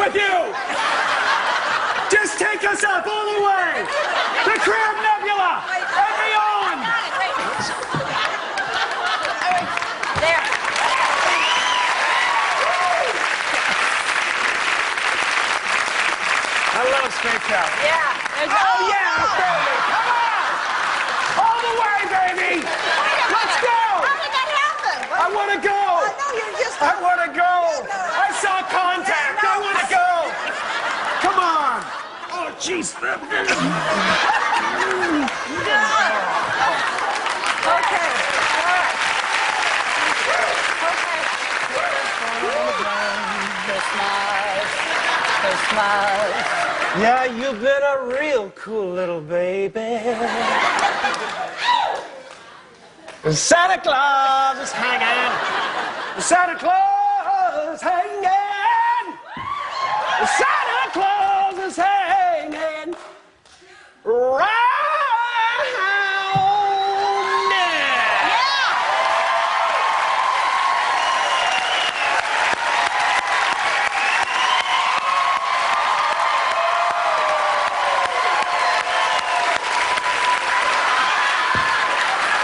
with you? Just take us up all the way. The Crab Nebula and beyond. There. I love space travel. Yeah. Oh, yeah, baby. Come on. All the way, baby. Let's go. How did that happen? I want to go. No, you're just... I want to go. I saw contact. I want to go. Come on. Oh, jeez. Okay. Christmas. Yeah, you've been a real cool little baby. Santa Claus is hanging. Santa Claus is hanging. Santa Claus is hanging round there.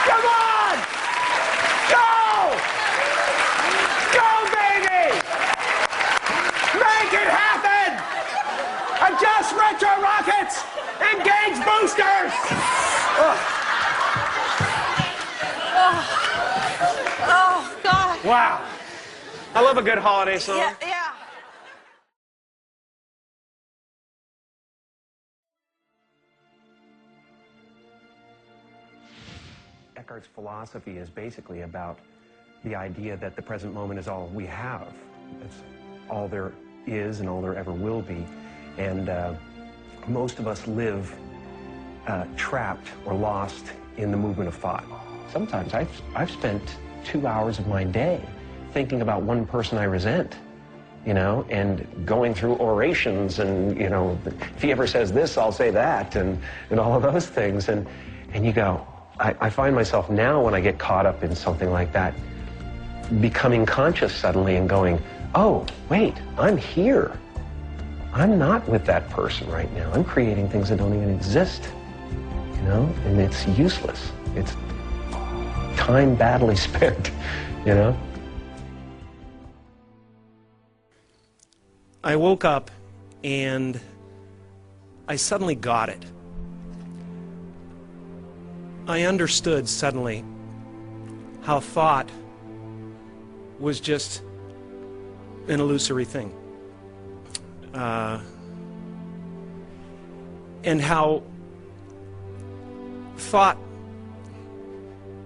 Come on! Go! Go, baby! Make it happen! Adjust retro rockets! Engage boosters! Oh, God. Wow. I love a good holiday song. Yeah. Eckhart's philosophy is basically about the idea that the present moment is all we have. It's all there is and all there ever will be. And most of us live trapped or lost in the movement of thought. Sometimes I've spent 2 hours of my day thinking about one person I resent, you know, and going through orations and, you know, if he ever says this, I'll say that, and all of those things. And you go, I find myself now when I get caught up in something like that, becoming conscious suddenly and going, oh, wait, I'm here. I'm not with that person right now. I'm creating things that don't even exist, you know, and it's useless. It's time badly spent, you know. I woke up and I suddenly got it. I understood suddenly how thought was just an illusory thing. And how thought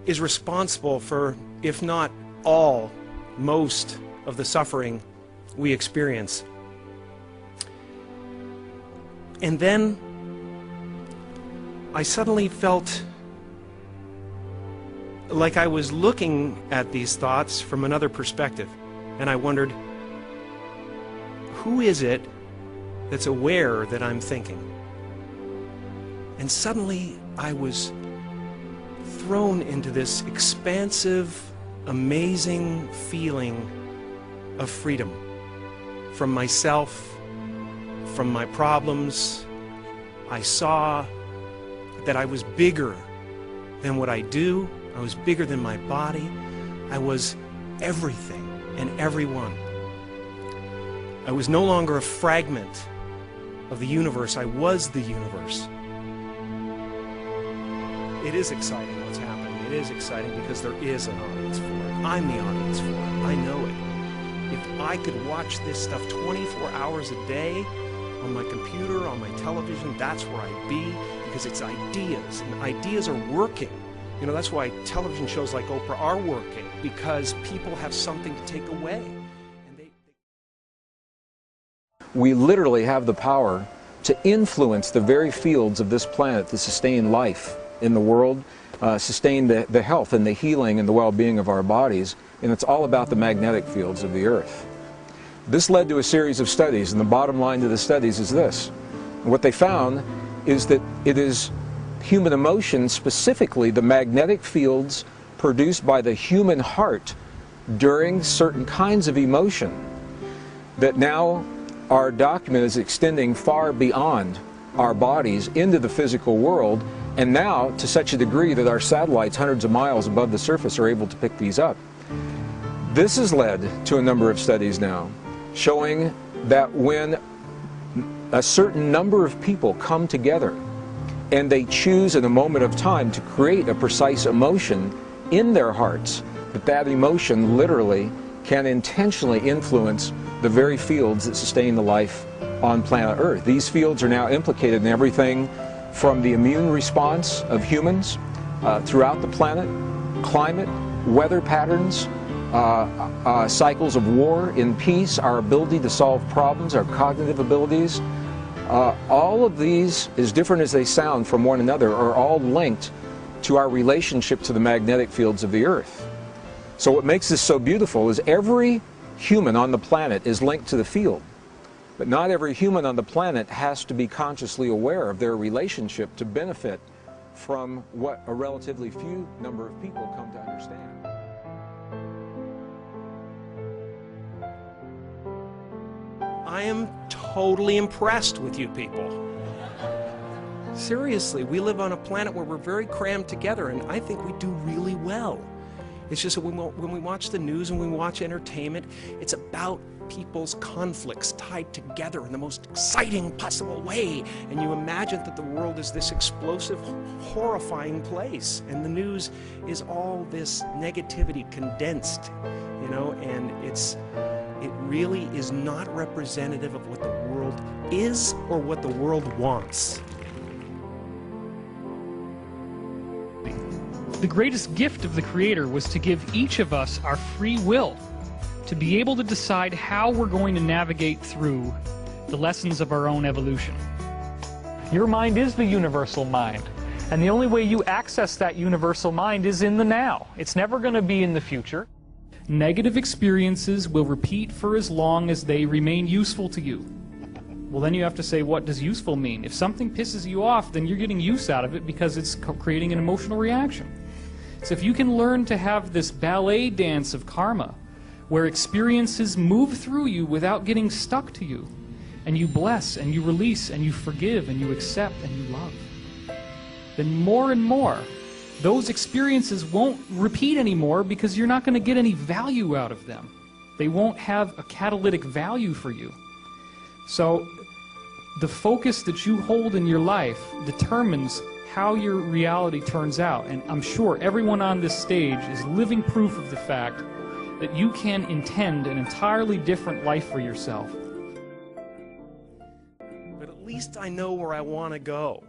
is responsible for, if not all, most of the suffering we experience. And then I suddenly felt like I was looking at these thoughts from another perspective. And I wondered, who is it that's aware that I'm thinking? And suddenly I was thrown into this expansive, amazing feeling of freedom from myself, from my problems. I saw that I was bigger than what I do. I was bigger than my body. I was everything and everyone. I was no longer a fragment of the universe. I was the universe. It is exciting what's happening. It is exciting because there is an audience for it. I'm the audience for it. I know it. If I could watch this stuff 24 hours a day on my computer, on my television, that's where I'd be, because it's ideas, and ideas are working. You know, that's why television shows like Oprah are working, because people have something to take away. We literally have the power to influence the very fields of this planet to sustain life in the world, sustain the health and the healing and the well-being of our bodies, and it's all about the magnetic fields of the Earth. This led to a series of studies, and the bottom line to the studies is this. What they found is that it is human emotion, specifically the magnetic fields produced by the human heart during certain kinds of emotion, that now our document is extending far beyond our bodies into the physical world, and now to such a degree that our satellites hundreds of miles above the surface are able to pick these up. This has led to a number of studies now showing that when a certain number of people come together and they choose in a moment of time to create a precise emotion in their hearts, that emotion literally can intentionally influence the very fields that sustain the life on planet Earth. These fields are now implicated in everything from the immune response of humans throughout the planet, climate, weather patterns, cycles of war in peace, our ability to solve problems, our cognitive abilities. All of these, as different as they sound from one another, are all linked to our relationship to the magnetic fields of the Earth. So what makes this so beautiful is every human on the planet is linked to the field, but not every human on the planet has to be consciously aware of their relationship to benefit from what a relatively few number of people come to understand. I am totally impressed with you people. Seriously, we live on a planet where we're very crammed together, and I think we do really well. It's just that when we watch the news and we watch entertainment, it's about people's conflicts tied together in the most exciting possible way. And you imagine that the world is this explosive, horrifying place, and the news is all this negativity condensed, you know, and it really is not representative of what the world is or what the world wants. The greatest gift of the Creator was to give each of us our free will, to be able to decide how we're going to navigate through the lessons of our own evolution. Your mind is the universal mind, and the only way you access that universal mind is in the now. It's never going to be in the future. Negative experiences will repeat for as long as they remain useful to you. Well, then you have to say, what does useful mean? If something pisses you off, then you're getting use out of it because it's creating an emotional reaction. So if you can learn to have this ballet dance of karma, where experiences move through you without getting stuck to you, and you bless, and you release, and you forgive, and you accept, and you love, then more and more, those experiences won't repeat anymore because you're not going to get any value out of them. They won't have a catalytic value for you. So the focus that you hold in your life determines how your reality turns out. And I'm sure everyone on this stage is living proof of the fact that you can intend an entirely different life for yourself. But at least I know where I want to go.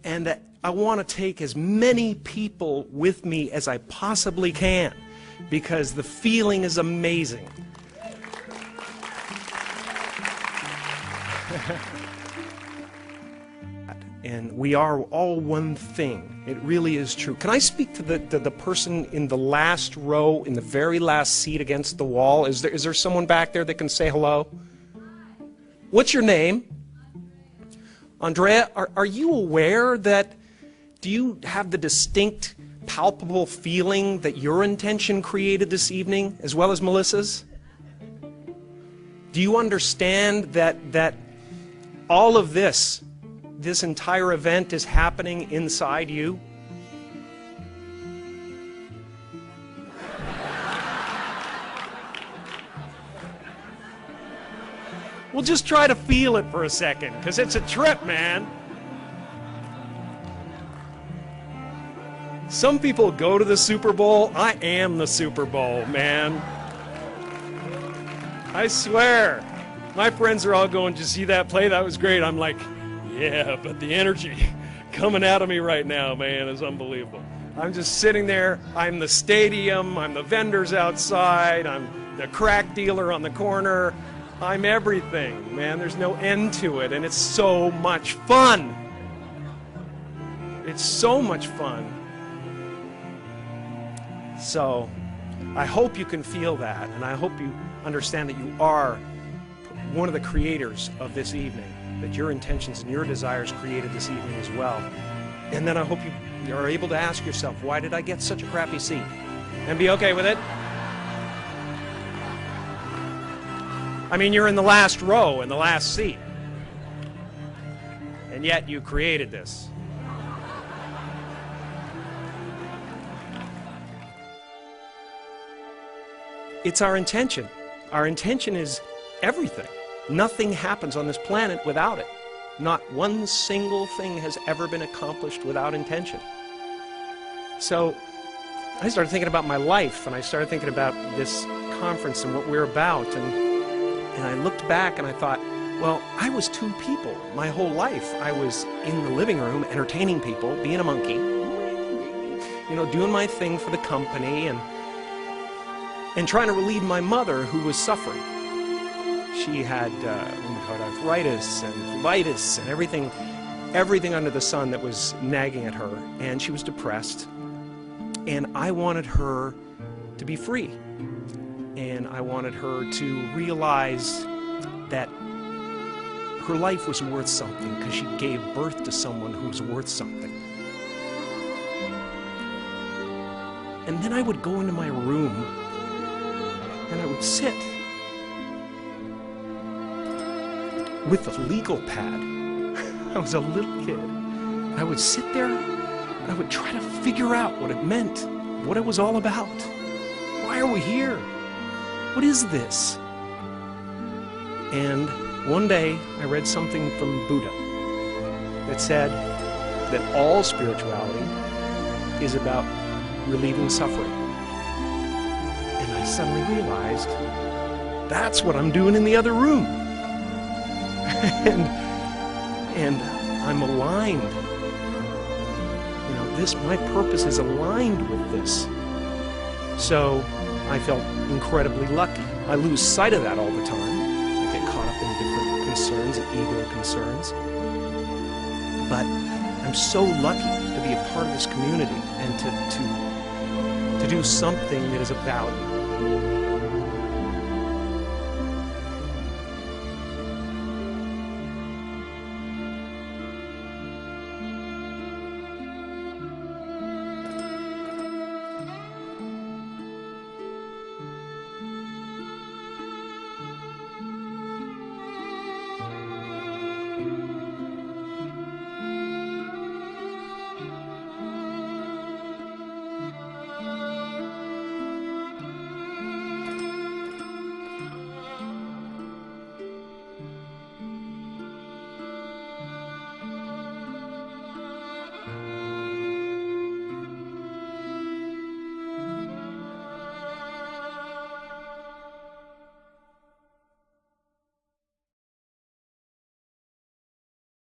And I want to take as many people with me as I possibly can, because the feeling is amazing. And we are all one thing. It really is true. Can I speak to the person in the last row, in the very last seat against the wall? Is there someone back there that can say hello? What's your name? Andrea, are you aware that, do you have the distinct, palpable feeling that your intention created this evening, as well as Melissa's? Do you understand that all of this entire event is happening inside you? Well, just try to feel it for a second, because it's a trip, man. Some people go to the Super Bowl. I am the Super Bowl, man. I swear. My friends are all going, did you see that play? That was great. I'm like, yeah, but the energy coming out of me right now, man, is unbelievable. I'm just sitting there. I'm the stadium. I'm the vendors outside. I'm the crack dealer on the corner. I'm everything, man. There's no end to it, and it's so much fun. It's so much fun. So I hope you can feel that, and I hope you understand that you are one of the creators of this evening, that your intentions and your desires created this evening as well. And then I hope you are able to ask yourself, why did I get such a crappy seat? And be okay with it. I mean, you're in the last row, in the last seat. And yet you created this. It's our intention. Our intention is everything. Nothing happens on this planet without it. Not one single thing has ever been accomplished without intention. So I started thinking about my life, and I started thinking about this conference and what we're about, and I looked back and I thought, well, I was two people my whole life. I was in the living room entertaining people, being a monkey, you know, doing my thing for the company and trying to relieve my mother, who was suffering. She had rheumatoid arthritis and colitis and everything under the sun that was nagging at her, and she was depressed. And I wanted her to be free, and I wanted her to realize that her life was worth something because she gave birth to someone who was worth something. And then I would go into my room and I would sit with a legal pad. I was a little kid. I would sit there and I would try to figure out what it meant, what it was all about. Why are we here? What is this? And one day I read something from Buddha that said that all spirituality is about relieving suffering. And I suddenly realized that's what I'm doing in the other room. and I'm aligned. You know, my purpose is aligned with this. So I felt incredibly lucky. I lose sight of that all the time. I get caught up in different concerns and ego concerns. But I'm so lucky to be a part of this community and to do something that is of value.